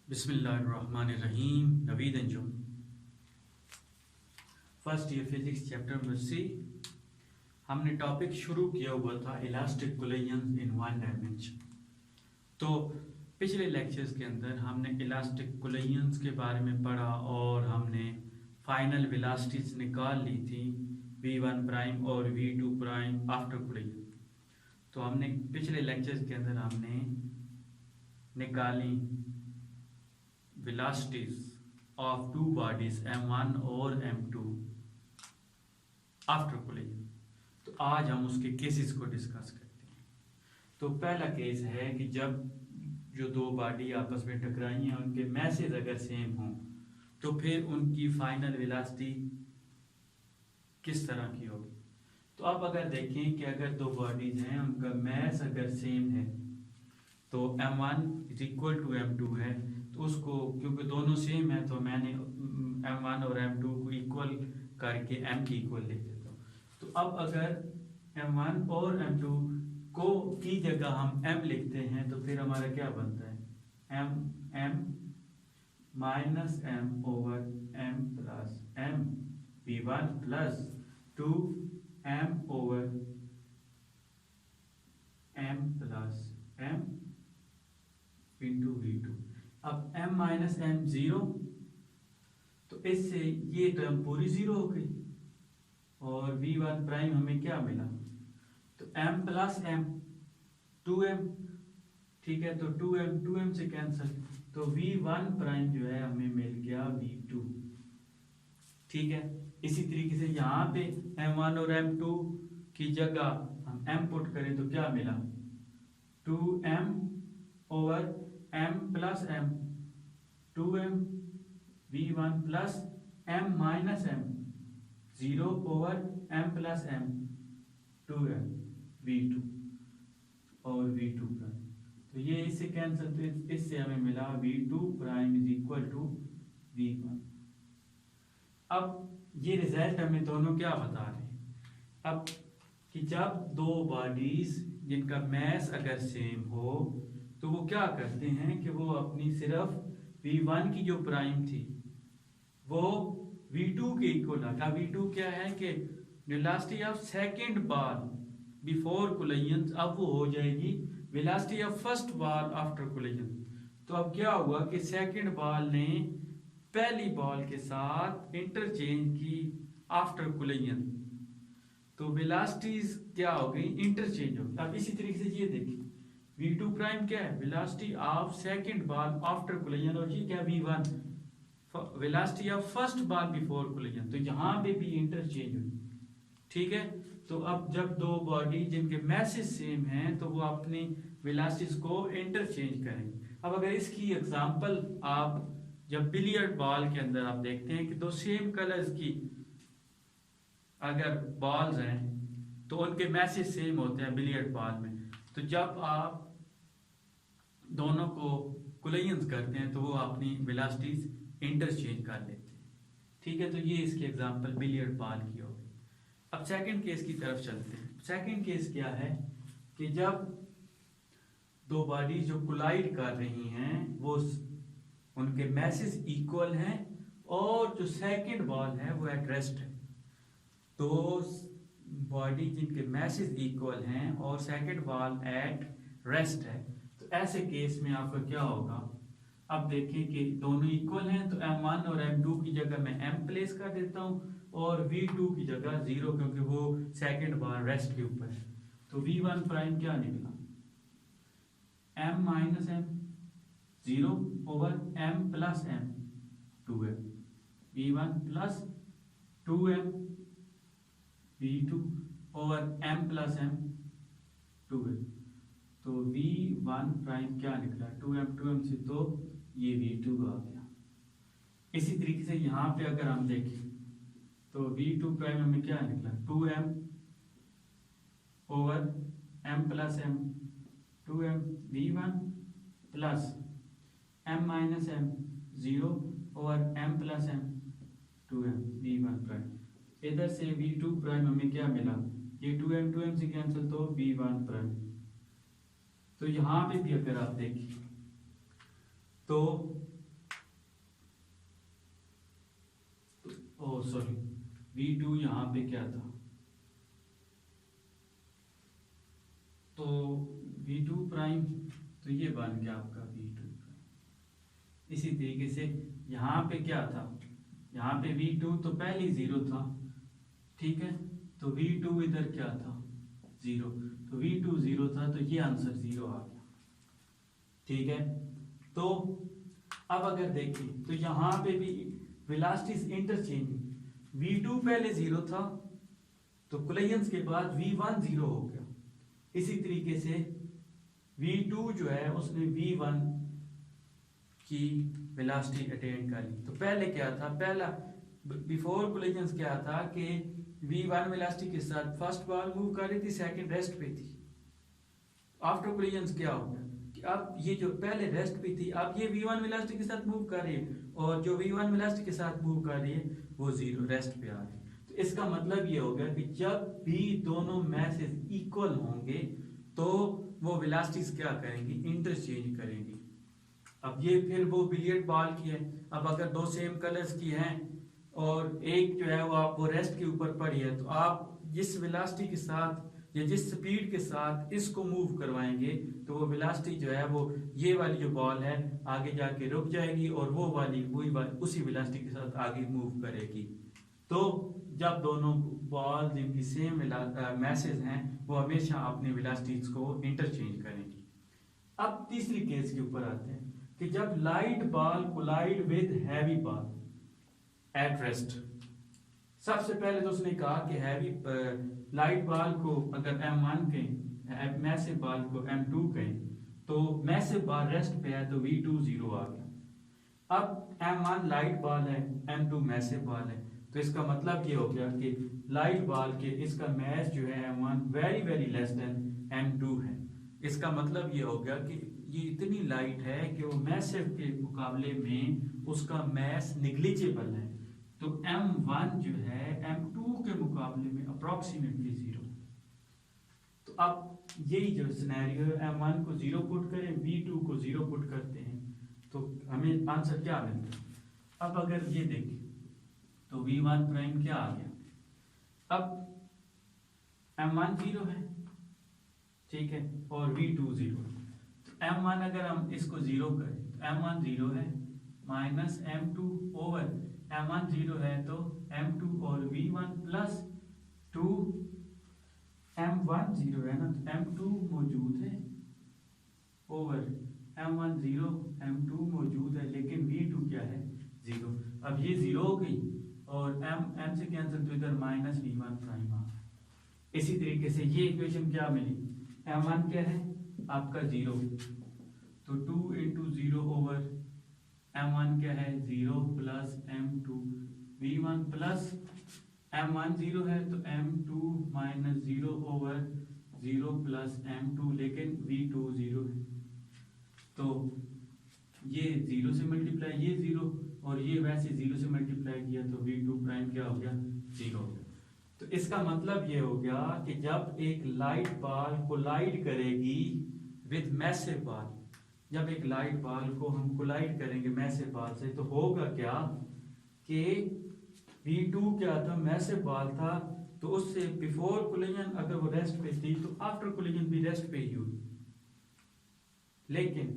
बिस्मिल्लाहिर्रहमानिर्रहीम। Naveed Anjum, first year physics chapter number C. हमने topic शुरू किया हुआ था elastic collisions in one dimension. तो पिछले लेक्चर्स के अंदर हमने इलास्टिक कोलिजन्स के बारे में पढ़ा और हमने फाइनल वेलोसिटीज निकाल ली थी v1 प्राइम और v2 प्राइम आफ्टर कोलिजन। तो हमने पिछले लेक्चर्स के अंदर हमने निकाली velocities of two bodies m1 और m2 आफ्टर कोलिजन। तो आज हम उसके केसेस को डिस्कस करते हैं। तो पहला केस है कि जब जो दो बॉडी आपस में टकराई हैं उनके मैसेज अगर सेम हों तो फिर उनकी फाइनल वेलोसिटी किस तरह की होगी। तो आप अगर देखें कि अगर दो बॉडीज हैं उनका मैस अगर सेम है तो m1 is equal to m2 है, तो उसको क्योंकि दोनों सेम है तो मैंने m1 और m2 को इक्वल करके m की इक्वल लिख देता हूँ। तो अब अगर m1 और m2 को की जगह हम m लिखते हैं तो फिर हमारा क्या बनता है m minus m over m plus m v1 plus 2m over m plus m into v2। अब m माइनस m जीरो, तो इससे ये टर्म पूरी जीरो हो गई और v1 प्राइम हमें क्या मिला, तो m प्लस m 2m, ठीक है। तो 2m से कैंसिल, तो v1 प्राइम जो है हमें मिल गया v2, ठीक है। इसी तरीके से यहाँ पे m1 और m2 की जगह हम m पुट करें तो क्या मिला, 2m over m plus m 2m v1 plus m minus m 0 over m plus m 2m v2 और v2 प्राइम। तो ये इससे कैंसिल, तो इससे हमें मिला v2 prime is equal to v1। अब ये रिजल्ट हमें दोनों क्या बता रहे हैं, अब कि जब दो बॉडीज जिनका मैस अगर सेम हो तो वो क्या करते हैं कि वो अपनी सिर्फ v1 की जो प्राइम थी वो v2 के इक्वल रखा। v2 क्या है कि velocity of second ball before collision, अब वो हो जाएगी velocity of first ball after collision. तो अब क्या हुआ कि सेकंड बॉल ने पहली बॉल के साथ इंटरचेंज की आफ्टर कोलिजन, तो वेलोसिटीज क्या हो गई, इंटरचेंज हो गई। अब इसी तरीके से ये देखिए v2 प्राइम क्या है, velocity of second ball after collision, और ये क्या v1 velocity of first ball before collision. तो यहाँ पे भी इंटरचेंज हुई, ठीक है। तो अब जब दो बॉडी जिनके मैसेज सेम हैं तो वो अपनी वेलोसिटीज को इंटरचेंज करेंगे। अब अगर इसकी एग्जांपल आप जब बिलियर्ड बॉल के अंदर आप देखते हैं कि दो सेम कलर्स की अगर बॉल्स हैं तो उनके मैसेज सेम होते हैं बिलियर्ड बॉल में, तो जब आप दोनों को कोलिजन करते हैं तो वो अपनी वेलोसिटीज इंटरचेंज कर लेते हैं, ठीक है। तो ये इसकी एग्जांपल बिलियर्ड बॉल की हो गई। अब सेकंड केस की तरफ चलते हैं। सेकंड केस क्या है कि जब दो बॉडी जो कोलाइड कर रही हैं वो उनके मैसेज इक्वल हैं और जो सेकंड बॉल है वो एट रेस्ट है। तो बॉडी जिनके मैसेज इक्वल हैं और सेकंड बॉल एट रेस्ट है, तो ऐसे केस में आपका क्या होगा, अब देखिए कि दोनों इक्वल हैं तो m1 और m2 की जगह मैं m प्लेस कर देता हूं और v2 की जगह 0, क्योंकि वो सेकंड बॉल रेस्ट के ऊपर है। तो v1 प्राइम क्या निकला, m minus m 0 over m plus m 2m v1 plus 2m v2 over m plus m 2m। तो v1 प्राइम क्या निकला, 2m से तो ये v2 आ गया। इसी तरीके से यहाँ पे अगर हम देखें तो v2 प्राइम हमें क्या निकला, 2m over m plus m 2m v1 plus m minus m 0 over m plus m 2m v1 prime. इधर से v2 प्राइम हमें क्या मिला, ये 2m से कैंसिल तो v1 प्राइम। तो यहाँ पे भी अगर आप देखें तो सॉरी v2 यहाँ पे क्या था, तो v2 प्राइम, तो ये बन गया आपका v2 प्राइम। इसी तरीके से यहाँ पे क्या था, यहाँ पे v2 तो पहले 0 था, ठीक है, तो v2 इधर क्या था 0, तो v2 0 था, तो ये आंसर 0 आ गया, ठीक है। तो अब अगर देखें तो यहाँ पे भी वेलोसिटीज इंटरचेंज, v2 पहले 0 था तो कोलिजन्स के बाद v1 0 हो गया। इसी तरीके से v2 जो है उसने v1 की वेलोसिटी अटेन कर ली। तो पहले क्या था, पहला बिफोर कोलिजन्स क्या था कि v1 वेलोसिटी के साथ फर्स्ट बॉल मूव कर रही थी, सेकंड रेस्ट पे थी। आफ्टर कोलिजन्स क्या हो गया कि अब ये जो पहले रेस्ट पे थी, अब ये v1 वेलोसिटी के साथ मूव कर रही है, और जो v1 वेलोसिटी के साथ मूव कर रही है वो 0 रेस्ट पे आ रही है। तो इसका मतलब ये हो गया कि जब भी दोनों मैसेज इक्वल होंगे तो वो वेलोसिटीज क्या करेंगी, इंटरचेंज करेंगी। अब ये फिर वो बिलियर्ड बॉल की है, अब अगर दो सेम कलर्स की हैं और एक जो है वो रेस्ट के ऊपर पड़ी है, तो आप जिस वेलोसिटी के साथ या जिस स्पीड के साथ इसको मूव करवाएंगे तो वो वेलोसिटी जो है वो ये वाली जो बॉल है आगे जाके रुक जाएगी और वो वाली उसी वेलोसिटी के साथ आगे मूव करेगी। तो जब दोनों बॉल जिनकी सेम मैसेज हैं वो हमेशा अपनी वेलोसिटीज को इंटरचेंज करेंगी। अब तीसरी केस के ऊपर आते हैं कि जब light ball collide with heavy ball at rest. सबसे पहले तो उसने कहा कि हैवी लाइट बॉल को अगर m1 कहें, मैसिव बॉल को m2 कहें, तो मैसिव बॉल रेस्ट पे है तो v2 0 आ गया। अब m1 लाइट बॉल है, m2 मैसिव बॉल है, तो इसका मतलब ये हो गया कि लाइट बॉल के इसका मैस जो है m1 very very less than m2 है। इसका मतलब ये हो गया कि ये इतनी लाइट है कि वो मैसिव के मुकाबले में उसका मैस निग्लिजिबल है, तो m1 जो है m2 के मुकाबले में अप्रोक्सीमेटली 0। तो अब यही जो सिनेरियो m1 को 0 पुट करें, v2 को 0 पुट करते हैं, तो हमें आंसर क्या मिलता है। अब अगर ये देखें तो v1 प्राइम क्या आ गया, अब m1 0 है, ठीक है, और v2 0 है। तो m1 अगर हम इसको 0 करें तो m1 0 है माइनस m2 ओवर m1 0 है तो m2 और v1 प्लस 2, m1 0 है ना तो m2 मौजूद है ओवर m1 0, m2 मौजूद है लेकिन v2 क्या है 0। अब ये 0 हो गई और m से कैंसिल तो इधर माइनस v1 प्राइम आ गया। इसी तरीके से ये इक्वेशन क्या मिली, m1 क्या है आपका 0, तो 2 इंटू 0 ओवर m1 क्या है 0 plus m2 v1 plus m1 0 है तो m2 minus 0 over 0 plus m2, लेकिन v2 0 है तो ये 0 से मल्टीप्लाई ये 0 और ये वैसे 0 से मल्टीप्लाई किया तो v2 प्राइम क्या हो गया 0 हो गया। तो इसका मतलब ये हो गया कि जब एक लाइट बॉल कोलाइड करेगी विद मैसिव बॉल, जब एक लाइट बॉल को हम कोलाइड करेंगे मैसिव बॉल से तो होगा क्या कि v2 क्या था मैसिव बॉल था, तो उससे बिफोर कोलिजन अगर वो रेस्ट पे थी तो आफ्टर कोलिजन भी रेस्ट पे ही हुई, लेकिन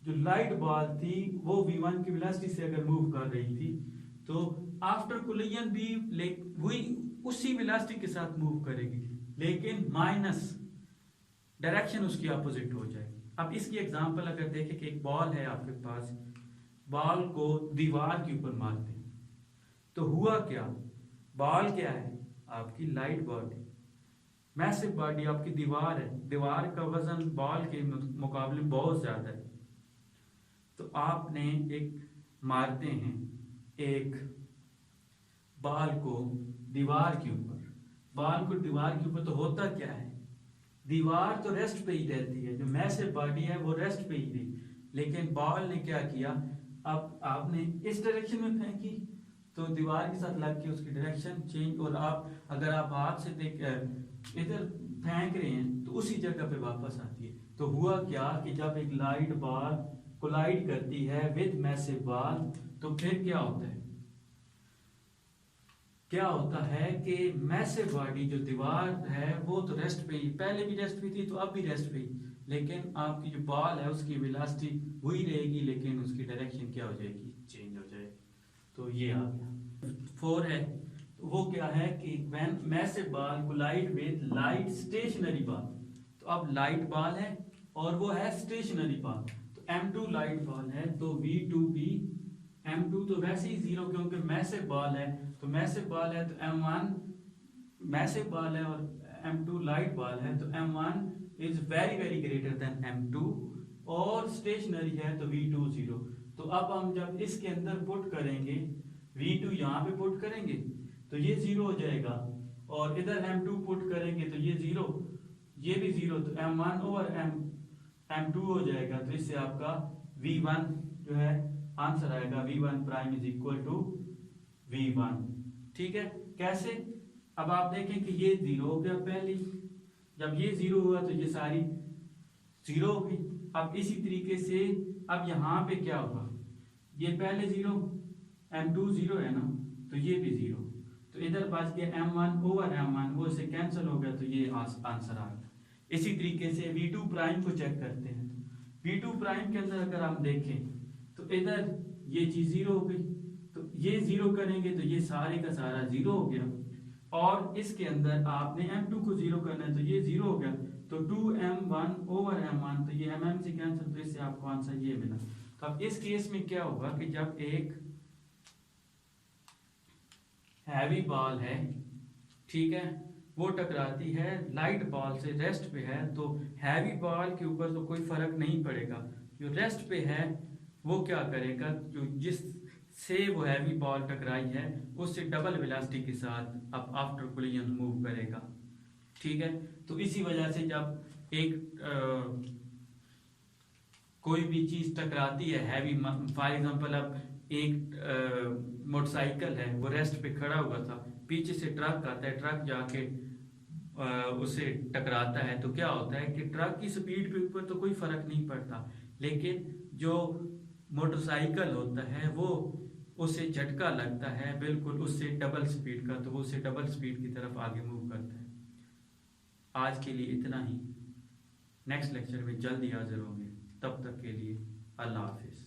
जो लाइट बॉल थी वो v1 की वेलोसिटी से अगर मूव कर रही थी तो आफ्टर कोलिजन भी वही उसी वेलोसिटी के साथ मूव करेगी, लेकिन माइनस डायरेक्शन उसकी अपोजिट हो जाएगी। अब इसकी एग्जांपल अगर देखें कि एक बॉल है आपके पास, बॉल को दीवार के ऊपर मारते हैं तो हुआ क्या, बॉल क्या है आपकी लाइट बॉडी, मैसिव बॉडी आपकी दीवार है, दीवार का वजन बॉल के मुकाबले बहुत ज्यादा है, तो आपने एक मारते हैं एक बॉल को दीवार के ऊपर, बॉल को दीवार के ऊपर तो होता क्या है, दीवार तो रेस्ट पे ही रहती है, जो मैसिव बॉडी है वो रेस्ट पे ही रही, लेकिन बॉल ने क्या किया, अब आपने इस डायरेक्शन में फेंकी तो दीवार के साथ लग के उसकी डायरेक्शन चेंज, और आप अगर आप हाथ से देख इधर फेंक रहे हैं तो उसी जगह पे वापस आती है। तो हुआ क्या कि जब एक लाइट बॉल कोलाइड करती है विद मैसिव बॉल तो फिर क्या होता है, क्या होता है कि मैसिव बॉडी जो दीवार है वो तो रेस्ट पे ही, पहले भी रेस्ट पे थी तो अब भी रेस्ट पे ही, लेकिन आपकी जो बॉल है उसकी वेलोसिटी वही रहेगी, लेकिन उसकी डायरेक्शन क्या हो जाएगी, चेंज हो जाएगी। तो ये आ गया 4 है। तो वो क्या है कि when massive ball collide with light stationary ball, तो अब लाइट बॉल है और वो है स्टेशनरी बॉल, तो m2 लाइट बॉल है तो v2 भी, m2 तो वैसे ही जीरो क्योंकि मैसिव बॉल है, तो मैसिव बॉल है तो m1 मैसिव बॉल है और m2 लाइट बॉल है, तो m1 is very very greater than m2, और स्टेशनरी है तो v2 जीरो। तो अब हम जब इसके अंदर पुट करेंगे v2 यहाँ पे पुट करेंगे तो ये जीरो हो जाएगा, और इधर m2 पुट करेंगे तो ये जीरो, ये भी जीरो, तो m1 ओवर m2 हो जाएगा। तो इससे आपका v1 जो है आंसर आएगा v1 prime is equal to v1। ठीक है, कैसे? अब आप देखें कि ये जीरो हो गया पहले, जब ये जीरो हुआ तो ये सारी जीरो हो गई। अब इसी तरीके से अब यहाँ पे क्या होगा, ये पहले जीरो, m2 जीरो है ना, तो ये भी जीरो, तो इधर बच गया m1 ओवर m1, वो से कैंसिल हो गया, तो ये आंसर आ गया। इसी तरीके से v2 प्राइम को चेक करते हैं, तो v2 प्राइम के अंदर अगर हम देखें तो इधर ये चीज जीरो हो गई, तो ये जीरो करेंगे तो ये सारे का सारा जीरो हो गया, और इसके अंदर आपने m2 को जीरो करना है तो ये जीरो हो गया, तो 2m1 ओवर m1, तो ये mm से कैंसिल, तो इससे आपको आंसर ये मिला। तो अब इस केस में क्या होगा कि जब एक हैवी बॉल है, ठीक है, वो टकराती है लाइट बॉल से, रेस्ट पे है, तो हैवी बॉल के ऊपर तो कोई फर्क नहीं पड़ेगा, जो रेस्ट पे है वो क्या करेगा, जो जिस से वो हैवी बॉल टकराई है उससे डबल वेलोसिटी के साथ अब आफ्टर कोलिजन मूव करेगा। ठीक है, तो इसी वजह से जब एक कोई भी चीज टकराती है हैवी, फॉर एग्जांपल अब एक मोटरसाइकिल है वो रेस्ट पे खड़ा हुआ था, पीछे से ट्रक आता है, ट्रक जाके उसे टकराता है, तो क्या होता है कि ट्रक की स्पीड के ऊपर तो कोई फर्क नहीं पड़ता, लेकिन जो मोटरसाइकिल होता है वो उसे झटका लगता है बिल्कुल उससे डबल स्पीड का, तो वो उसे डबल स्पीड की तरफ आगे मूव करता है। आज के लिए इतना ही, नेक्स्ट लेक्चर में जल्दी हाजिर होंगे, तब तक के लिए अल्लाह हाफिज।